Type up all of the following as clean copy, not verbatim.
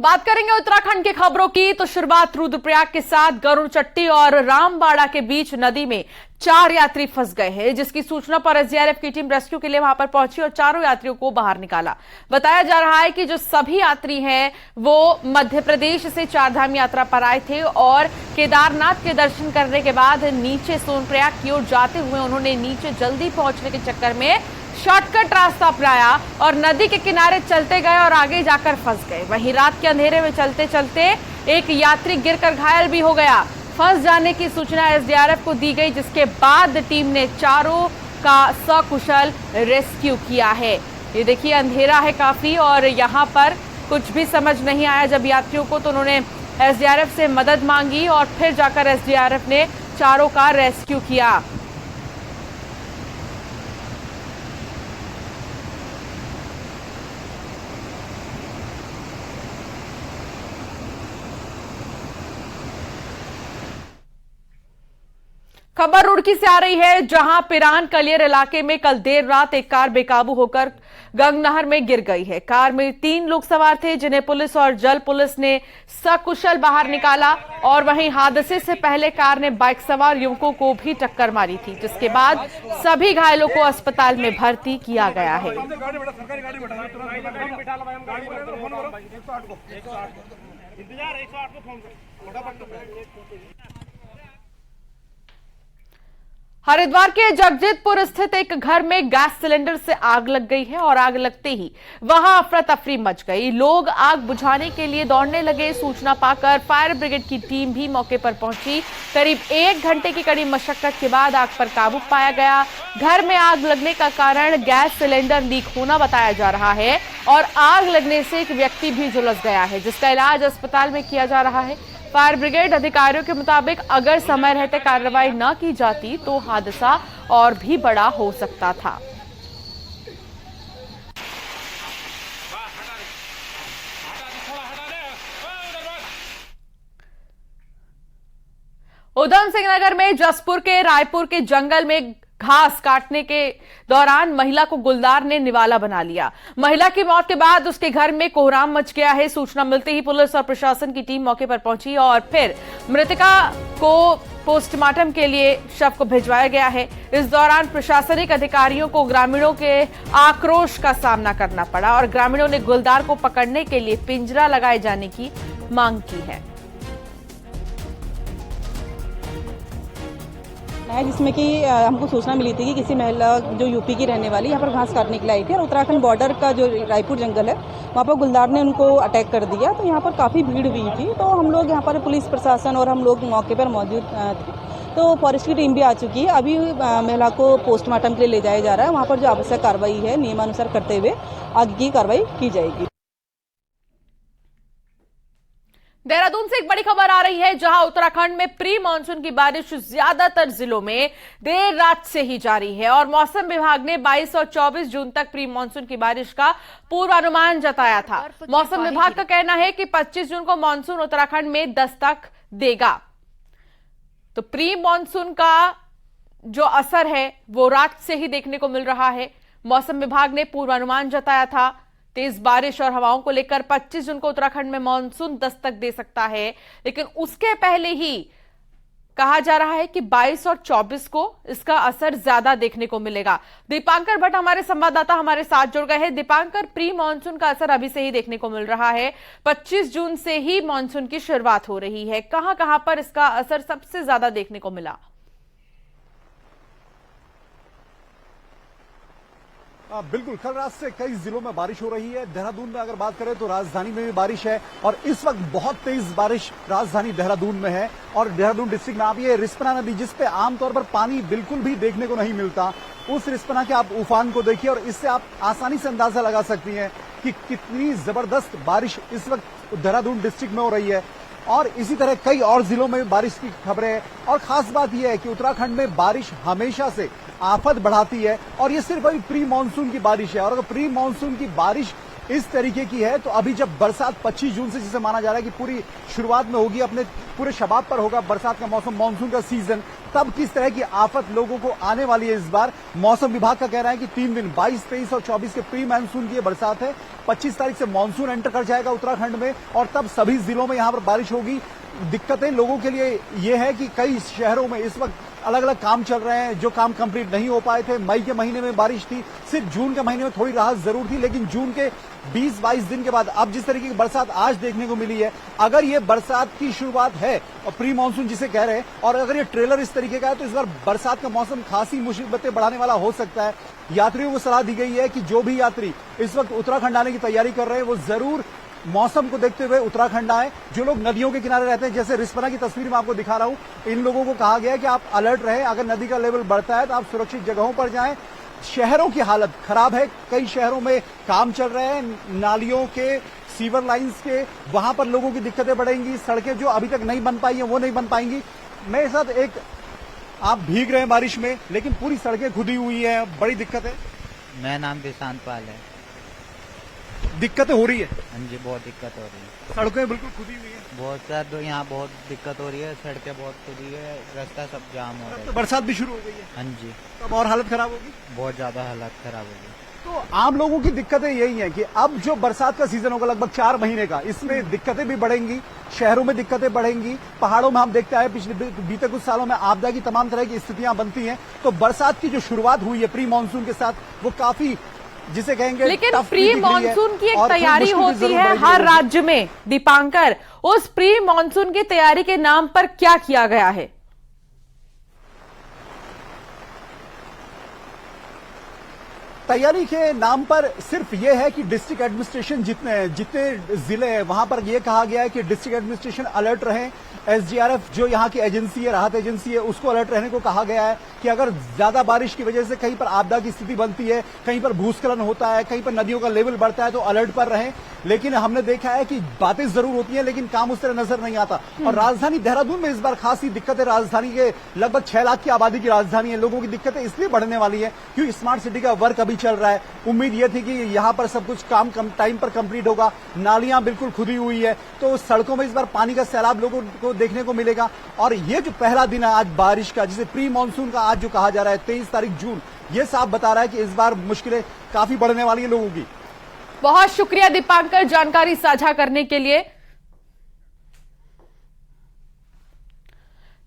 बात करेंगे उत्तराखंड की खबरों की तो शुरुआत रुद्रप्रयाग के साथ गरुड़ चट्टी और रामबाड़ा के बीच नदी में 4 यात्री फंस गए हैं, जिसकी सूचना पर एसडीआरएफ की टीम रेस्क्यू के लिए वहां पर पहुंची और चारों यात्रियों को बाहर निकाला। बताया जा रहा है कि जो सभी यात्री हैं वो मध्य प्रदेश से चारधाम यात्रा पर आए थे और केदारनाथ के दर्शन करने के बाद नीचे सोनप्रयाग की ओर जाते हुए उन्होंने नीचे जल्दी पहुंचने के चक्कर में शॉर्टकट रास्ता अपनाया और नदी के किनारे चलते गए और आगे जाकर फंस गए। वहीं रात के अंधेरे में चलते चलते एक यात्री गिरकर घायल भी हो गया। फंस जाने की सूचना एसडीआरएफ को दी गई, जिसके बाद टीम ने चारों का सकुशल रेस्क्यू किया है। ये देखिए अंधेरा है काफी और यहाँ पर कुछ भी समझ नहीं आया जब यात्रियों को, तो उन्होंने एसडीआरएफ से मदद मांगी और फिर जाकर एसडीआरएफ ने चारों का रेस्क्यू किया। खबर रुड़की से आ रही है, जहां पिरान कलियर इलाके में कल देर रात एक कार बेकाबू होकर गंग नहर में गिर गई है। कार में 3 लोग सवार थे, जिन्हें पुलिस और जल पुलिस ने सकुशल बाहर निकाला और वहीं हादसे से पहले कार ने बाइक सवार युवकों को भी टक्कर मारी थी, जिसके बाद सभी घायलों को अस्पताल में भर्ती किया गया है। हरिद्वार के जगजीतपुर स्थित एक घर में गैस सिलेंडर से आग लग गई है और आग लगते ही वहां अफरा तफरी मच गई। लोग आग बुझाने के लिए दौड़ने लगे। सूचना पाकर फायर ब्रिगेड की टीम भी मौके पर पहुंची। करीब 1 घंटे की कड़ी मशक्कत के बाद आग पर काबू पाया गया। घर में आग लगने का कारण गैस सिलेंडर लीक होना बताया जा रहा है और आग लगने से एक व्यक्ति भी झुलस गया है, जिसका इलाज अस्पताल में किया जा रहा है। फायर ब्रिगेड अधिकारियों के मुताबिक अगर समय रहते कार्रवाई न की जाती तो हादसा और भी बड़ा हो सकता था। उधम सिंह नगर में जसपुर के रायपुर के जंगल में घास काटने के दौरान महिला को गुलदार ने निवाला बना लिया। महिला की मौत के बाद उसके घर में कोहराम मच गया है। सूचना मिलते ही पुलिस और प्रशासन की टीम मौके पर पहुंची और फिर मृतका को पोस्टमार्टम के लिए शव को भिजवाया गया है। इस दौरान प्रशासनिक अधिकारियों को ग्रामीणों के आक्रोश का सामना करना पड़ा और ग्रामीणों ने गुलदार को पकड़ने के लिए पिंजरा लगाए जाने की मांग की है, जिसमें कि हमको सूचना मिली थी कि किसी महिला जो यूपी की रहने वाली यहाँ पर घास काटने के लिए आई थी और उत्तराखंड बॉर्डर का जो रायपुर जंगल है वहाँ पर गुलदार ने उनको अटैक कर दिया। तो यहाँ पर काफ़ी भीड़ हुई थी, तो हम लोग यहाँ पर पुलिस प्रशासन और हम लोग मौके पर मौजूद थे। तो फॉरेस्ट की टीम भी आ चुकी है। अभी महिला को पोस्टमार्टम के लिए ले जाया जा रहा है। वहाँ पर जो आवश्यक कार्रवाई है नियमानुसार करते हुए आगे की कार्रवाई की जाएगी। देहरादून से एक बड़ी खबर आ रही है, जहां उत्तराखंड में प्री मानसून की बारिश ज्यादातर जिलों में देर रात से ही जारी है और मौसम विभाग ने 22 और 24 जून तक प्री मानसून की बारिश का पूर्वानुमान जताया था। मौसम विभाग का कहना है कि 25 जून को मानसून उत्तराखंड में दस्तक देगा। तो प्री मानसून का जो असर है वो रात से ही देखने को मिल रहा है। मौसम विभाग ने पूर्वानुमान जताया था तेज बारिश और हवाओं को लेकर 25 जून को उत्तराखंड में मानसून दस्तक दे सकता है, लेकिन उसके पहले ही कहा जा रहा है कि 22 और 24 को इसका असर ज्यादा देखने को मिलेगा। दीपांकर भट्ट हमारे संवाददाता हमारे साथ जुड़ गए हैं। दीपांकर, प्री मानसून का असर अभी से ही देखने को मिल रहा है। 25 जून से ही मानसून की शुरुआत हो रही है। कहां कहां पर इसका असर सबसे ज्यादा देखने को मिला? बिल्कुल, कल रात से कई जिलों में बारिश हो रही है। देहरादून में अगर बात करें तो राजधानी में भी बारिश है और इस वक्त बहुत तेज बारिश राजधानी देहरादून में है। और देहरादून डिस्ट्रिक्ट में आप ये रिस्पना नदी, जिसपे आमतौर पर पानी बिल्कुल भी देखने को नहीं मिलता, उस रिस्पना के आप उफान को देखिए और इससे आप आसानी से अंदाजा लगा सकती हैं कि कितनी जबरदस्त बारिश इस वक्त देहरादून डिस्ट्रिक्ट में हो रही है। और इसी तरह कई और जिलों में बारिश की खबरें हैं और खास बात यह है कि उत्तराखंड में बारिश हमेशा से आफत बढ़ाती है। और ये सिर्फ अभी प्री मानसून की बारिश है, और अगर प्री मानसून की बारिश इस तरीके की है तो अभी जब बरसात 25 जून से जिसे माना जा रहा है कि पूरी शुरुआत में होगी, अपने पूरे शबाब पर होगा बरसात का मौसम, मानसून का सीजन, तब किस तरह की आफत लोगों को आने वाली है इस बार। मौसम विभाग का कहना है कि 3 दिन 22, 23 और 24 के प्री मानसून की बरसात है। 25 तारीख से मानसून एंटर कर जाएगा उत्तराखंड में, और तब सभी जिलों में यहां पर बारिश होगी। दिक्कतें लोगों के लिए ये है कि कई शहरों में इस वक्त अलग अलग काम चल रहे हैं, जो काम कंप्लीट नहीं हो पाए थे। मई के महीने में बारिश थी, सिर्फ जून के महीने में थोड़ी राहत जरूर थी, लेकिन जून के 20-22 दिन के बाद अब जिस तरीके की बरसात आज देखने को मिली है, अगर ये बरसात की शुरुआत है और प्री मानसून जिसे कह रहे हैं, और अगर ये ट्रेलर इस तरीके का है, तो इस बार बरसात का मौसम खासी मुसीबतें बढ़ाने वाला हो सकता है। यात्रियों को सलाह दी गई है कि जो भी यात्री इस वक्त उत्तराखंड आने की तैयारी कर रहे हैं, वो जरूर मौसम को देखते हुए उत्तराखंड आए। जो लोग नदियों के किनारे रहते हैं, जैसे रिस्पना की तस्वीर मैं आपको दिखा रहा हूं, इन लोगों को कहा गया है कि आप अलर्ट रहें, अगर नदी का लेवल बढ़ता है तो आप सुरक्षित जगहों पर जाएं। शहरों की हालत खराब है, कई शहरों में काम चल रहे हैं, नालियों के, सीवर लाइंस के, वहां पर लोगों की दिक्कतें बढ़ेंगी। सड़कें जो अभी तक नहीं बन पाई हैं वो नहीं बन पाएंगी। मेरे साथ एक आप भीग रहे हैं बारिश में, लेकिन पूरी सड़कें खुदी हुई हैं, बड़ी दिक्कत है। मेरा नाम विशांत पाल है। दिक्कतें हो रही है? हाँ जी, बहुत दिक्कत हो रही है। सड़कें बिल्कुल खुदी हुई है, बहुत सारे यहाँ बहुत दिक्कत हो रही है, सड़कें बहुत खुदी है, रास्ता सब जाम हो रहा तो है। बरसात भी शुरू हो गई है, हाँ जी, तब और हालत खराब होगी। बहुत ज्यादा हालत खराब हो गई। तो आम लोगों की दिक्कतें यही हैं कि अब जो बरसात का सीजन होगा लगभग 4 महीने का, इसमें दिक्कतें भी बढ़ेंगी, शहरों में दिक्कतें बढ़ेंगी। पहाड़ों में हम देखते हैं पिछले बीते कुछ सालों में आपदा की तमाम तरह की स्थितियां बनती हैं। तो बरसात की जो शुरुआत हुई है प्री मानसून के साथ, वो काफी जिसे कहेंगे लेकिन टफ प्री भी दिख रही है, मानसून की एक और तैयारी मुश्किल भी होती जरूर है बढ़ेगी हर लोगों की। राज्य में। दीपांकर, उस प्री मानसून की तैयारी के नाम पर क्या किया गया है? तैयारी के नाम पर सिर्फ ये है कि डिस्ट्रिक्ट एडमिनिस्ट्रेशन जितने जिले हैं वहां पर यह कहा गया है कि डिस्ट्रिक्ट एडमिनिस्ट्रेशन अलर्ट रहें। एसडीआरएफ जो यहाँ की एजेंसी है, राहत एजेंसी है, उसको अलर्ट रहने को कहा गया है कि अगर ज्यादा बारिश की वजह से कहीं पर आपदा की स्थिति बनती है, कहीं पर भूस्खलन होता है, कहीं पर नदियों का लेवल बढ़ता है, तो अलर्ट पर रहें। लेकिन हमने देखा है कि बातें जरूर होती हैं, लेकिन काम उस तरह नजर नहीं आता। और राजधानी देहरादून में इस बार खासी दिक्कत है। राजधानी के लगभग 6 लाख की आबादी की राजधानी है, लोगों की दिक्कतें इसलिए बढ़ने वाली है क्योंकि स्मार्ट सिटी का वर्क अभी चल रहा है। उम्मीद यह थी कि यहां पर सब कुछ काम कम टाइम पर कंप्लीट होगा। नालियां बिल्कुल खुदी हुई है, तो सड़कों में इस बार पानी का सैलाब लोगों को देखने को मिलेगा। और ये जो पहला दिन है आज बारिश का, जिसे प्री मानसून का आज जो कहा जा रहा है 23 तारीख जून, ये साफ बता रहा है कि इस बार मुश्किलें काफी बढ़ने वाली है लोगों की। बहुत शुक्रिया दीपांकर जानकारी साझा करने के लिए।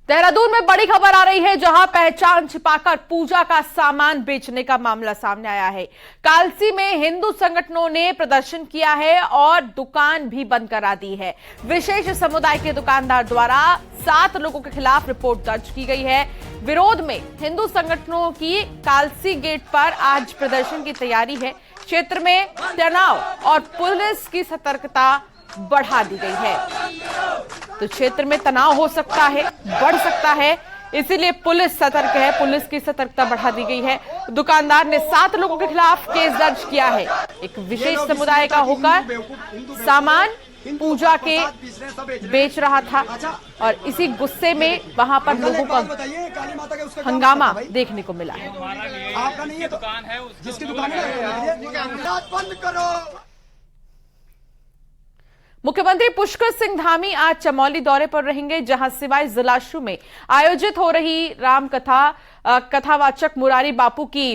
देहरादून में बड़ी खबर आ रही है, जहां पहचान छिपाकर पूजा का सामान बेचने का मामला सामने आया है। कालसी में हिंदू संगठनों ने प्रदर्शन किया है और दुकान भी बंद करा दी है। विशेष समुदाय के दुकानदार द्वारा 7 लोगों के खिलाफ रिपोर्ट दर्ज की गई है। विरोध में हिंदू संगठनों की कालसी गेट पर आज प्रदर्शन की तैयारी है। क्षेत्र में तनाव और पुलिस की सतर्कता बढ़ा दी गई है। तो क्षेत्र में तनाव हो सकता है, बढ़ सकता है, इसीलिए पुलिस सतर्क है, पुलिस की सतर्कता बढ़ा दी गई है। दुकानदार ने 7 लोगों के खिलाफ केस दर्ज किया है। एक विशेष समुदाय का होकर सामान पूजा के बेच रहा था और इसी गुस्से में वहां पर लोगों का हंगामा देखने को मिला है। आपका नहीं है, दुकान है जिसकी दुकान बंद करो। मुख्यमंत्री पुष्कर सिंह धामी आज चमोली दौरे पर रहेंगे, जहां सिवाय जिलाशु में आयोजित हो रही कथावाचक मुरारी बापू की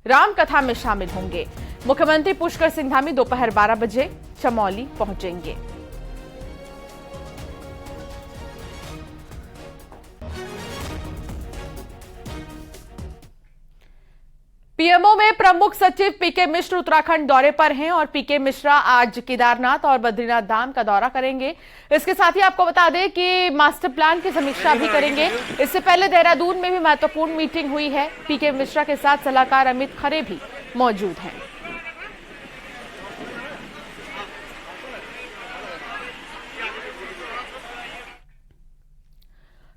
राम कथा में शामिल होंगे। मुख्यमंत्री पुष्कर सिंह धामी दोपहर 12 बजे चमोली पहुंचेंगे। पीएमओ में प्रमुख सचिव पीके मिश्र उत्तराखंड दौरे पर हैं और पीके मिश्रा आज केदारनाथ और बद्रीनाथ धाम का दौरा करेंगे। इसके साथ ही आपको बता दें कि मास्टर प्लान की समीक्षा भी करेंगे। इससे पहले देहरादून में भी महत्वपूर्ण मीटिंग हुई है। पीके मिश्रा के साथ सलाहकार अमित खरे भी मौजूद हैं।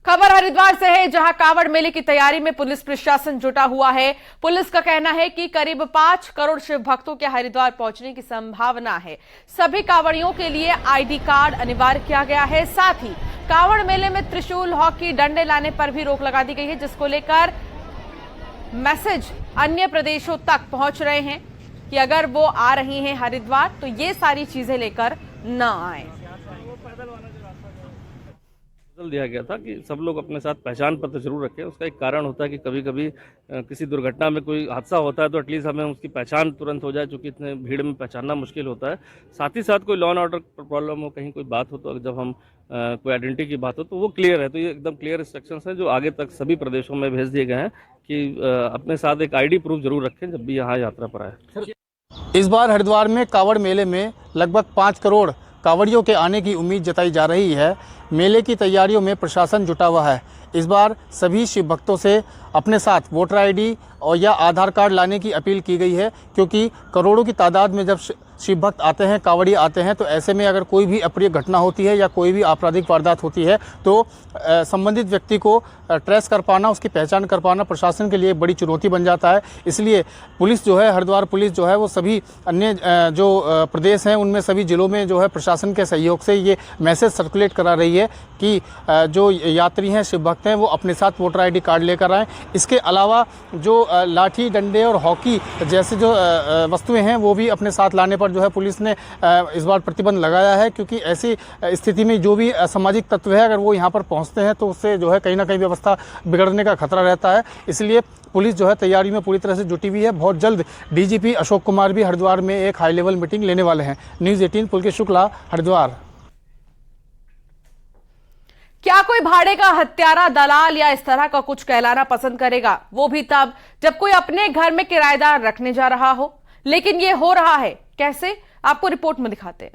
खबर हरिद्वार से है, जहां कांवड़ मेले की तैयारी में पुलिस प्रशासन जुटा हुआ है। पुलिस का कहना है कि करीब 5 करोड़ शिव भक्तों के हरिद्वार पहुंचने की संभावना है। सभी कांवड़ियों के लिए आईडी कार्ड अनिवार्य किया गया है। साथ ही कांवड़ मेले में त्रिशूल, हॉकी, डंडे लाने पर भी रोक लगा दी गई है, जिसको लेकर मैसेज अन्य प्रदेशों तक पहुंच रहे हैं कि अगर वो आ रही हैं हरिद्वार तो ये सारी चीजें लेकर न आए। दिया गया था कि सब लोग अपने साथ पहचान पत्र जरूर रखें। उसका एक कारण होता है कि कभी कभी किसी दुर्घटना में कोई हादसा होता है तो एटलीस्ट हमें उसकी पहचान तुरंत हो जाए, क्योंकि इतने भीड़ में पहचानना मुश्किल होता है। साथ ही साथ कोई लॉ एंड ऑर्डर प्रॉब्लम हो, कहीं कोई बात हो, तो जब हम कोई आइडेंटिटी की बात हो तो वो क्लियर है। तो ये एकदम क्लियर इंस्ट्रक्शंस हैं जो आगे तक सभी प्रदेशों में भेज दिए गए हैं कि अपने साथ एक ID प्रूफ जरूर रखें जब भी यहाँ यात्रा पर आए। इस बार हरिद्वार में कांवड़ मेले में लगभग 5 करोड़ कांवड़ियों के आने की उम्मीद जताई जा रही है। मेले की तैयारियों में प्रशासन जुटा हुआ है। इस बार सभी शिव भक्तों से अपने साथ वोटर ID और या आधार कार्ड लाने की अपील की गई है, क्योंकि करोड़ों की तादाद में जब शिव भक्त आते हैं, कांवड़ी आते हैं, तो ऐसे में अगर कोई भी अप्रिय घटना होती है या कोई भी आपराधिक वारदात होती है तो संबंधित व्यक्ति को ट्रेस कर पाना, उसकी पहचान कर पाना प्रशासन के लिए बड़ी चुनौती बन जाता है। इसलिए पुलिस जो है, हरिद्वार पुलिस जो है, वो सभी अन्य जो प्रदेश हैं उनमें सभी जिलों में जो है प्रशासन के सहयोग से ये मैसेज सर्कुलेट करा रही है कि जो यात्री हैं, शिव भक्त हैं, वो अपने साथ वोटर ID कार्ड लेकर आएँ। इसके अलावा जो लाठी डंडे और हॉकी जैसे जो वस्तुएं हैं वो भी अपने साथ लाने पर जो है पुलिस ने इस बार प्रतिबंध लगाया है, क्योंकि ऐसी स्थिति में जो भी असामाजिक तत्व है अगर वो यहाँ पर पहुँचते हैं तो उससे जो है कहीं ना कहीं व्यवस्था बिगड़ने का खतरा रहता है। इसलिए पुलिस जो है तैयारी में पूरी तरह से जुटी हुई है। बहुत जल्द DGP अशोक कुमार भी हरिद्वार में एक हाई लेवल मीटिंग लेने वाले हैं। न्यूज़ 18 पुलकेश शुक्ला, हरिद्वार। क्या कोई भाड़े का हत्यारा, दलाल या इस तरह का कुछ कहलाना पसंद करेगा? वो भी तब जब कोई अपने घर में किराएदार रखने जा रहा हो। लेकिन ये हो रहा है कैसे, आपको रिपोर्ट में दिखाते हैं।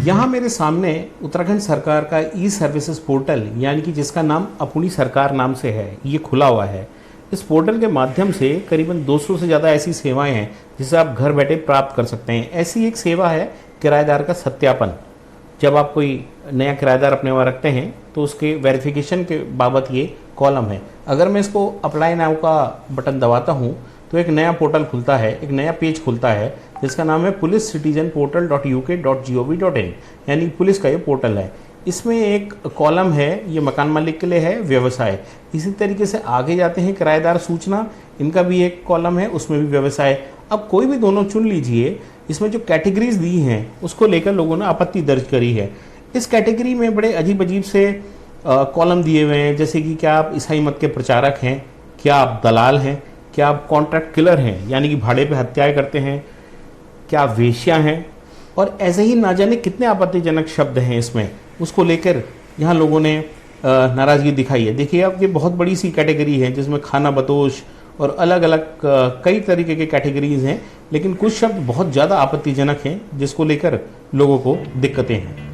यहाँ मेरे सामने उत्तराखंड सरकार का ई-सर्विसेज पोर्टल, यानी कि जिसका नाम अपनी सरकार नाम से है, ये खुला हुआ है। इस पोर्टल के माध्यम से करीबन 200 से ज़्यादा ऐसी सेवाएं हैं जिसे आप घर बैठे प्राप्त कर सकते हैं। ऐसी एक सेवा है किराएदार का सत्यापन। जब आप कोई नया किराएदार अपने वहाँ रखते हैं तो उसके वेरिफिकेशन के बाबत ये कॉलम है। अगर मैं इसको अप्लाई नाउ का बटन दबाता हूँ तो एक नया पोर्टल खुलता है, एक नया पेज खुलता है जिसका नाम है police-citizenportal.uk.gov.in, यानी पुलिस का ये पोर्टल है। इसमें एक कॉलम है, ये मकान मालिक के लिए है, व्यवसाय। इसी तरीके से आगे जाते हैं किराएदार सूचना, इनका भी एक कॉलम है, उसमें भी व्यवसाय। अब कोई भी दोनों चुन लीजिए। इसमें जो कैटेगरीज दी हैं उसको लेकर लोगों ने आपत्ति दर्ज करी है। इस कैटेगरी में बड़े अजीब अजीब से कॉलम दिए हुए हैं, जैसे कि क्या आप ईसाई मत के प्रचारक हैं, क्या आप दलाल हैं, क्या आप कॉन्ट्रैक्ट किलर हैं, यानी कि भाड़े पे हत्याएं करते हैं, क्या आप वेश्या हैं, और ऐसे ही ना जाने कितने आपत्तिजनक शब्द हैं इसमें। उसको लेकर यहाँ लोगों ने नाराज़गी दिखाई है। देखिए अब ये बहुत बड़ी सी कैटेगरी है जिसमें खाना बदोश और अलग अलग कई तरीके के कैटेगरीज हैं, लेकिन कुछ शब्द बहुत ज़्यादा आपत्तिजनक हैं जिसको लेकर लोगों को दिक्कतें हैं।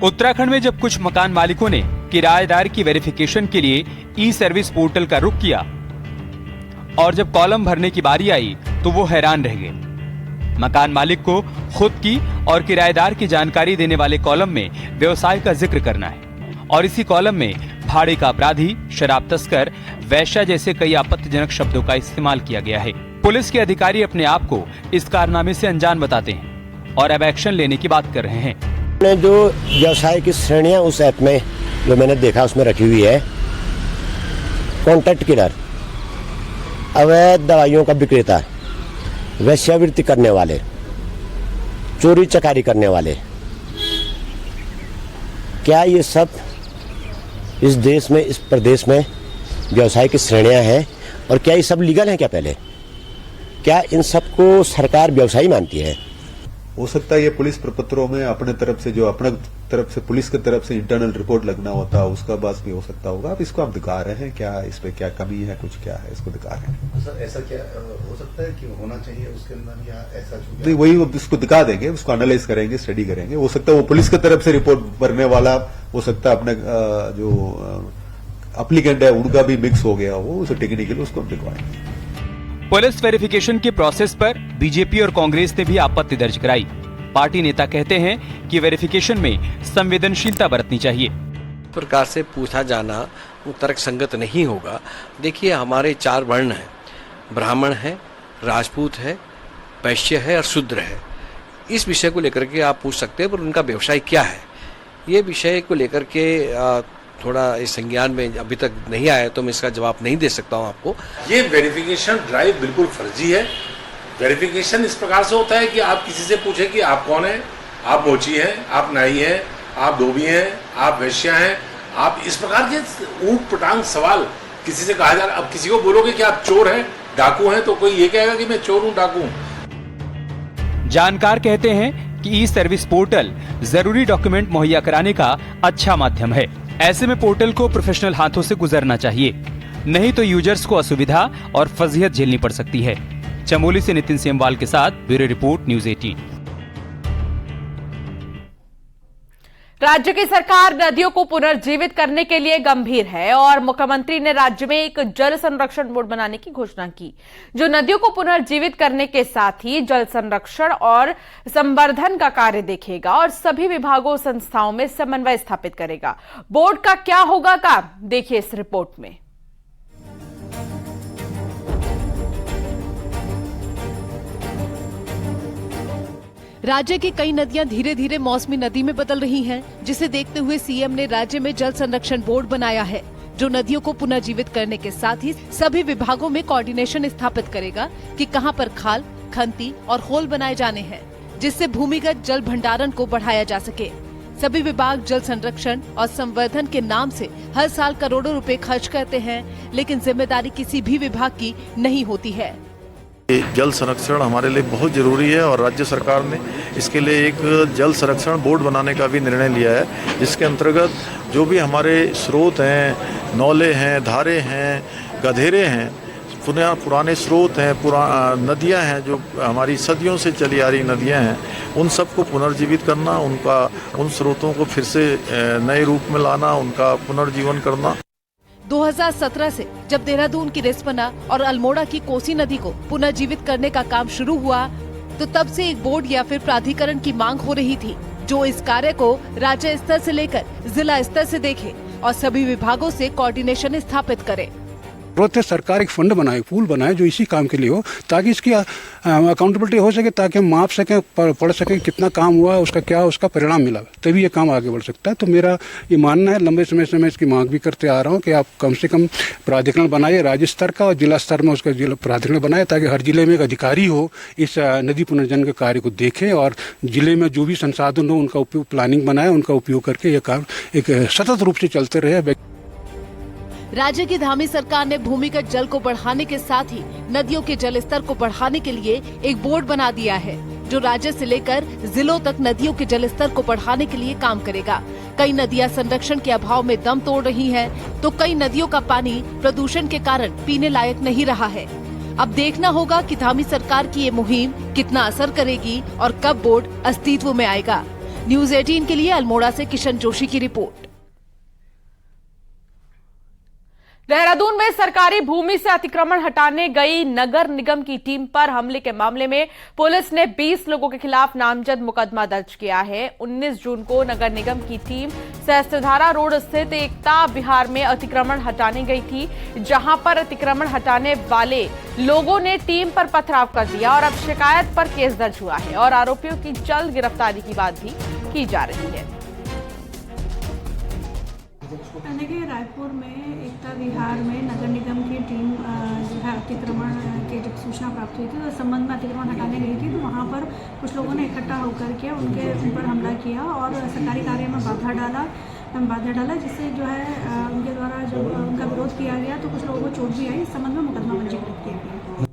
उत्तराखंड में जब कुछ मकान मालिकों ने किराएदार की वेरिफिकेशन के लिए ई-सर्विस पोर्टल का रुख किया और जब कॉलम भरने की बारी आई तो वो हैरान रह गए। मकान मालिक को खुद की और किराएदार की जानकारी देने वाले कॉलम में व्यवसाय का जिक्र करना है और इसी कॉलम में भाड़े का अपराधी, शराब तस्कर, वैश्या जैसे कई आपत्तिजनक शब्दों का इस्तेमाल किया गया है। पुलिस के अधिकारी अपने आप को इस कारनामे से अनजान बताते हैं और अब एक्शन लेने की बात कर रहे हैं। जो व्यवसाय की श्रेणियां उस ऐप में जो मैंने देखा उसमें रखी हुई है, कॉन्ट्रैक्ट किलर, अवैध दवाइयों का विक्रेता, वेश्यावृत्ति करने वाले, चोरी चकारी करने वाले, क्या ये सब इस देश में, इस प्रदेश में व्यवसाय की श्रेणियां हैं और क्या ये सब लीगल हैं? क्या पहले क्या इन सबको सरकार व्यवसायी मानती है? हो सकता है ये पुलिस प्रपत्रों में अपने तरफ से, जो अपने तरफ से पुलिस की तरफ से इंटरनल रिपोर्ट लगना होता है उसका बस भी हो सकता होगा। अब इसको आप दिखा रहे हैं, क्या इस पे क्या कमी है, कुछ क्या है, इसको दिखा रहे हैं। सर ऐसा क्या हो सकता है कि होना चाहिए उसके अंदर, या ऐसा नहीं, वही इसको दिखा देंगे, उसको एनालाइज करेंगे, स्टडी करेंगे। हो सकता है वो पुलिस की तरफ से रिपोर्ट भरने वाला हो सकता है, अपने जो एप्लीकेंट है उनका भी मिक्स हो गया हो, उसे टेक्निकली उसको हम दिखवाएंगे। पुलिस वेरिफिकेशन के प्रोसेस पर बीजेपी और कांग्रेस ने भी आपत्ति दर्ज कराई। पार्टी नेता कहते हैं कि वेरिफिकेशन में संवेदनशीलता बरतनी चाहिए। प्रकार से पूछा जाना वो तर्कसंगत नहीं होगा। देखिए हमारे 4 वर्ण हैं, ब्राह्मण है, राजपूत है, वैश्य है और शूद्र है। इस विषय को लेकर के आप पूछ सकते हैं, पर उनका व्यवसाय क्या है ये विषय को लेकर के थोड़ा इस संज्ञान में अभी तक नहीं आया, तो मैं इसका जवाब नहीं दे सकता हूं आपको। ये वेरिफिकेशन ड्राइव बिल्कुल फर्जी है। वेरिफिकेशन इस प्रकार से होता है कि आप किसी से पूछें कि आप कौन हैं, आप मोची हैं, आप नाई हैं, आप धोबी हैं, आप वैश्या हैं, आप इस प्रकार के ऊट पटांग सवाल किसी से कहा जा रहा है। अब किसी को बोलोगे कि आप चोर हैं, डाकू हैं, तो कोई ये कहेगा कि मैं चोर हूं, डाकू हूं। जानकार कहते हैं कि ई सर्विस पोर्टल जरूरी डॉक्यूमेंट मुहैया कराने का अच्छा माध्यम है। ऐसे में पोर्टल को प्रोफेशनल हाथों से गुजरना चाहिए, नहीं तो यूजर्स को असुविधा और फजीहत झेलनी पड़ सकती है। चमोली से नितिन सेमवाल के साथ ब्यूरो रिपोर्ट, न्यूज़ 18। राज्य की सरकार नदियों को पुनर्जीवित करने के लिए गंभीर है और मुख्यमंत्री ने राज्य में एक जल संरक्षण बोर्ड बनाने की घोषणा की, जो नदियों को पुनर्जीवित करने के साथ ही जल संरक्षण और संवर्धन का कार्य देखेगा और सभी विभागों संस्थाओं में समन्वय स्थापित करेगा। बोर्ड का क्या होगा काम, देखिए इस रिपोर्ट में। राज्य की कई नदियां धीरे धीरे मौसमी नदी में बदल रही हैं, जिसे देखते हुए सीएम ने राज्य में जल संरक्षण बोर्ड बनाया है, जो नदियों को पुनर्जीवित करने के साथ ही सभी विभागों में कोऑर्डिनेशन स्थापित करेगा कि कहां पर खाल, खंती और होल बनाए जाने हैं, जिससे भूमिगत जल भंडारण को बढ़ाया जा सके। सभी विभाग जल संरक्षण और संवर्धन के नाम से हर साल करोड़ों रुपए खर्च करते हैं, लेकिन जिम्मेदारी किसी भी विभाग की नहीं होती है। जल संरक्षण हमारे लिए बहुत ज़रूरी है और राज्य सरकार ने इसके लिए एक जल संरक्षण बोर्ड बनाने का भी निर्णय लिया है, जिसके अंतर्गत जो भी हमारे स्रोत हैं, नौले हैं, धारे हैं, गधेरे हैं, पुराने स्रोत हैं, नदियां हैं, जो हमारी सदियों से चली आ रही नदियां हैं, उन सबको पुनर्जीवित करना, उन स्रोतों को फिर से नए रूप में लाना, उनका पुनर्जीवन करना। 2017 से जब देहरादून की रिस्पना और अल्मोड़ा की कोसी नदी को पुनर्जीवित करने का काम शुरू हुआ, तो तब से एक बोर्ड या फिर प्राधिकरण की मांग हो रही थी, जो इस कार्य को राज्य स्तर से लेकर जिला स्तर से देखे और सभी विभागों से कोऑर्डिनेशन स्थापित करे। जरूरत है सरकार एक फंड बनाए, पूल बनाए जो इसी काम के लिए हो, ताकि इसकी अकाउंटेबिलिटी हो सके, ताकि हम माप सकें, पढ़ सकें कितना काम हुआ, उसका परिणाम मिला, तभी ये काम आगे बढ़ सकता है। तो मेरा ये मानना है, लंबे समय से मैं इसकी मांग भी करते आ रहा हूँ कि आप कम से कम प्राधिकरण बनाइए राज्य स्तर का और जिला स्तर में उसका जिला प्राधिकरण बनाए, ताकि हर जिले में एक अधिकारी हो इस नदी पुनर्जन के कार्य को देखे और जिले में जो भी संसाधन हो उनका उपयोग, प्लानिंग बनाए, उनका उपयोग करके ये काम एक सतत रूप से चलते रहे। राज्य की धामी सरकार ने भूमिगत जल को बढ़ाने के साथ ही नदियों के जल स्तर को बढ़ाने के लिए एक बोर्ड बना दिया है, जो राज्य से लेकर जिलों तक नदियों के जल स्तर को बढ़ाने के लिए काम करेगा। कई नदियां संरक्षण के अभाव में दम तोड़ रही हैं, तो कई नदियों का पानी प्रदूषण के कारण पीने लायक नहीं रहा है। अब देखना होगा कि धामी सरकार की ये मुहिम कितना असर करेगी और कब बोर्ड अस्तित्व में आएगा। न्यूज़ 18 के लिए अल्मोड़ा से किशन जोशी की रिपोर्ट। देहरादून में सरकारी भूमि से अतिक्रमण हटाने गई नगर निगम की टीम पर हमले के मामले में पुलिस ने 20 लोगों के खिलाफ नामजद मुकदमा दर्ज किया है। 19 जून को नगर निगम की टीम सहस्त्रधारा रोड स्थित एकता विहार में अतिक्रमण हटाने गई थी, जहां पर अतिक्रमण हटाने वाले लोगों ने टीम पर पथराव कर दिया और अब शिकायत पर केस दर्ज हुआ है और आरोपियों की जल्द गिरफ्तारी की बात भी की जा रही है। रायपुर में एकता विहार में नगर निगम की टीम जो है अतिक्रमण की जब सूचना प्राप्त हुई थी तो संबंध में अतिक्रमण हटाने गई थी, तो वहाँ पर कुछ लोगों ने इकट्ठा होकर के उनके ऊपर हमला किया और सरकारी कार्य में बाधा डाला, जिससे जो है उनके द्वारा जो उनका विरोध किया गया तो कुछ लोगों को चोट भी आई। इस संबंध में मुकदमा पंजीकृत किया गया।